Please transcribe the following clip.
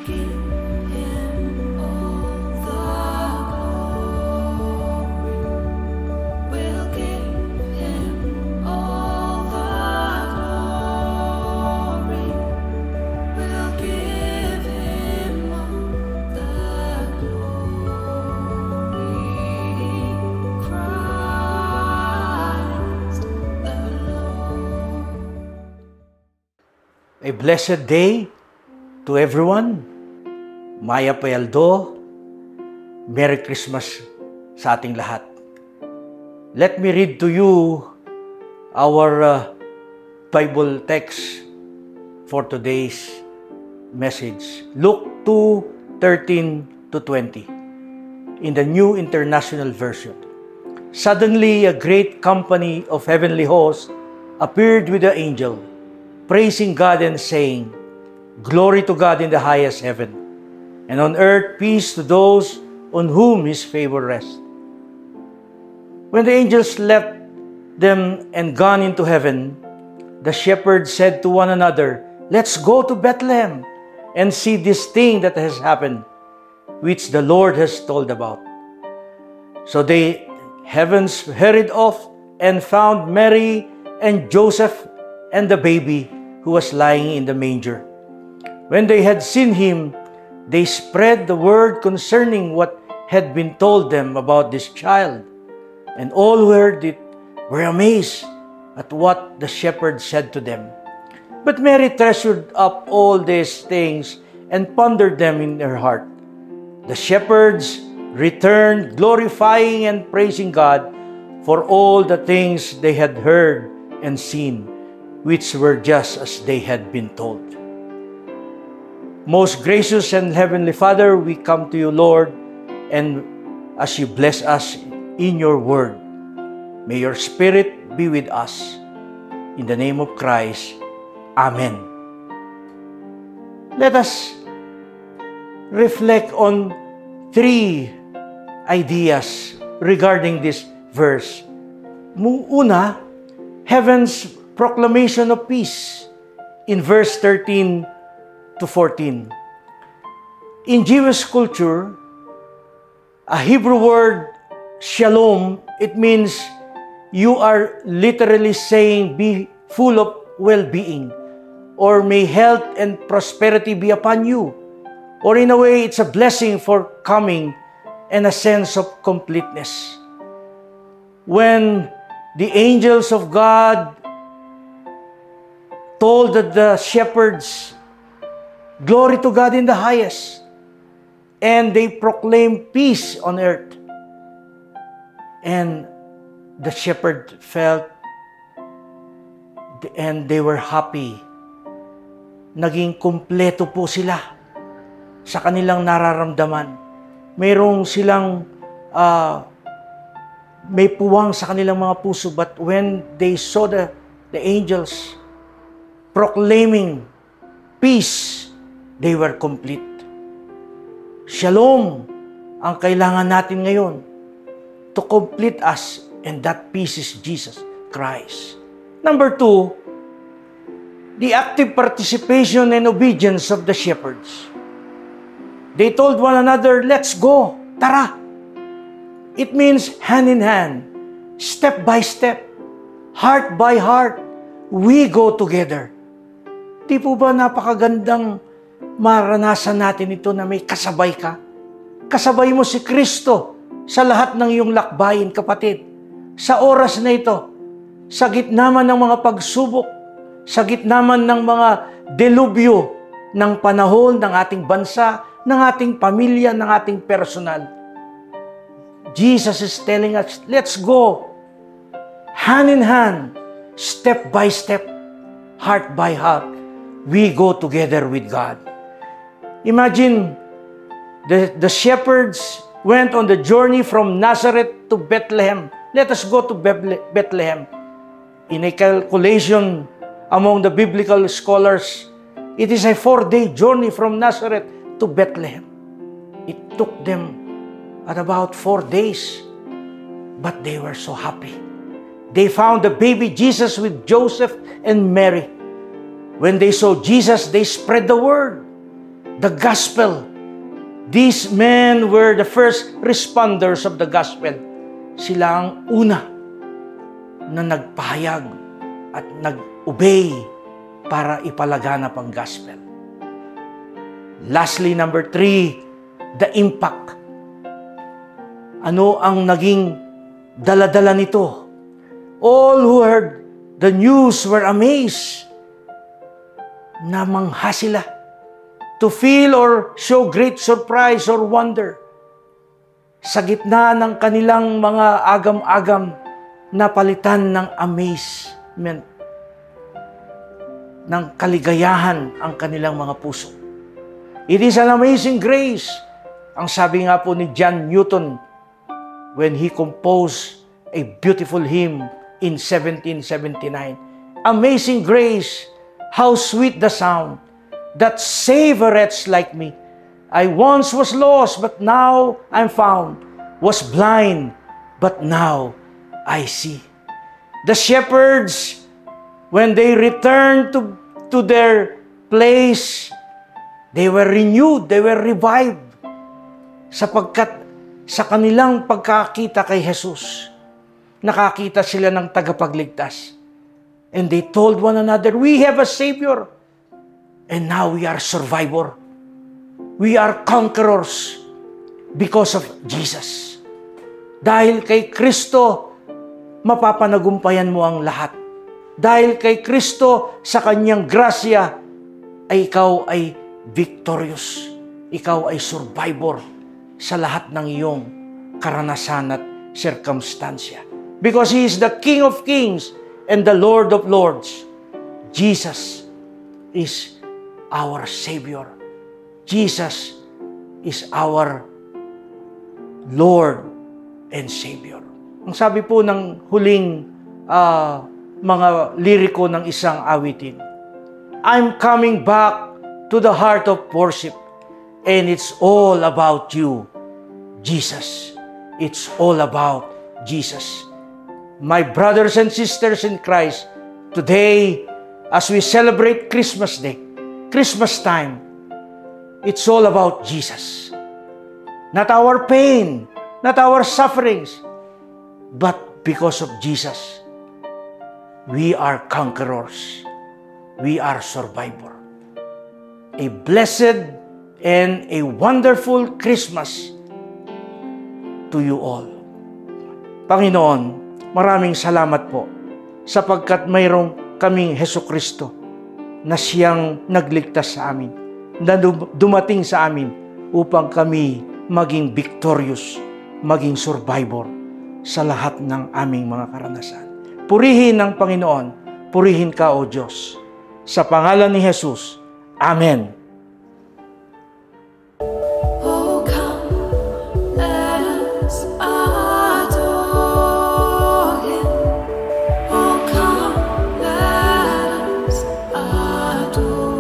A blessed day to everyone. Maya Payaldo, Merry Christmas sa ating lahat. Let me read to you our Bible text for today's message. Luke 2:13-20 in the New International Version. Suddenly, a great company of heavenly hosts appeared with the angel, praising God and saying, "Glory to God in the highest heaven, and on earth peace to those on whom His favor rests." When the angels left them and gone into heaven, the shepherds said to one another, "Let's go to Bethlehem and see this thing that has happened, which the Lord has told about." So they heavens hurried off and found Mary and Joseph and the baby who was lying in the manger. When they had seen him, they spread the word concerning what had been told them about this child. And all who heard it were amazed at what the shepherds said to them. But Mary treasured up all these things and pondered them in her heart. The shepherds returned, glorifying and praising God for all the things they had heard and seen, which were just as they had been told. Most gracious and heavenly Father, we come to you, Lord, and as you bless us in your word, may your Spirit be with us. In the name of Christ, Amen. Let us reflect on three ideas regarding this verse. Una, heaven's proclamation of peace in verse 13-14. In Jewish culture, a Hebrew word, shalom, it means you are literally saying be full of well-being, or may health and prosperity be upon you. Or in a way, it's a blessing for coming and a sense of completeness. When the angels of God told the shepherds, "Glory to God in the highest," and they proclaimed peace on earth, and the shepherd felt and they were happy. Naging kumpleto po sila sa kanilang nararamdaman. Mayroong silang may puwang sa kanilang mga puso, but when they saw the angels proclaiming peace, they were complete. Shalom ang kailangan natin ngayon to complete us, and that peace is Jesus Christ. Number two, the active participation and obedience of the shepherds. They told one another, "Let's go, tara." It means hand in hand, step by step, heart by heart, we go together. Di po ba napakagandang maranasan natin ito na may kasabay ka? Kasabay mo si Kristo sa lahat ng iyong lakbayin, kapatid. Sa oras na ito, sa gitna man ng mga pagsubok, sa gitna man ng mga delubyo ng panahon ng ating bansa, ng ating pamilya, ng ating personal, Jesus is telling us, let's go, hand in hand, step by step, heart by heart, we go together with God. Imagine, the shepherds went on the journey from Nazareth to Bethlehem. Let us go to Bethlehem. In a calculation among the biblical scholars, it is a 4-day journey from Nazareth to Bethlehem. It took them at about 4 days, but they were so happy. They found the baby Jesus with Joseph and Mary. When they saw Jesus, they spread the word. the gospel. These men were the first responders of the gospel. Sila ang una na nagpahayag at nag-obey para ipalaganap ang gospel. Lastly, number 3, the impact. Ano ang naging dala-dala nito? All who heard the news were amazed. Namangha sila to feel or show great surprise or wonder. Sa gitna ng kanilang mga agam-agam, napalitan ng amazement, ng kaligayahan ang kanilang mga puso. It is an amazing grace. Ang sabi nga po ni John Newton when he composed a beautiful hymn in 1779. Amazing grace, how sweet the sound that saved a wretch like me. I once was lost, but now I'm found. Was blind, but now I see. The shepherds, when they returned to their place, they were renewed, they were revived. Sapagkat sa kanilang pagkakita kay Jesus, nakakita sila ng tagapagligtas. And they told one another, we have a Savior. And now we are survivor. We are conquerors because of Jesus. Dahil kay Kristo, mapapanagumpayan mo ang lahat. Dahil kay Kristo, sa kanyang grasya, ay ikaw ay victorious. Ikaw ay survivor sa lahat ng iyong karanasan at circumstansya. Because He is the King of Kings and the Lord of Lords. Jesus is our Savior. Jesus is our Lord and Savior. Ang sabi po ng huling mga liriko ng isang awitin, I'm coming back to the heart of worship, and it's all about you, Jesus. It's all about Jesus. My brothers and sisters in Christ, today, as we celebrate Christmas Day, Christmas time, it's all about Jesus. Not our pain, not our sufferings, but because of Jesus, we are conquerors. We are survivor. A blessed and a wonderful Christmas to you all. Panginoon, maraming salamat po sapagkat mayroong kaming Hesukristo na siyang nagligtas sa amin, na dumating sa amin upang kami maging victorious, maging survivor sa lahat ng aming mga karanasan. Purihin ng Panginoon, purihin ka, O Diyos. Sa pangalan ni Jesus, Amen. Oh, come, let us adore Him. Oh, come, let us adore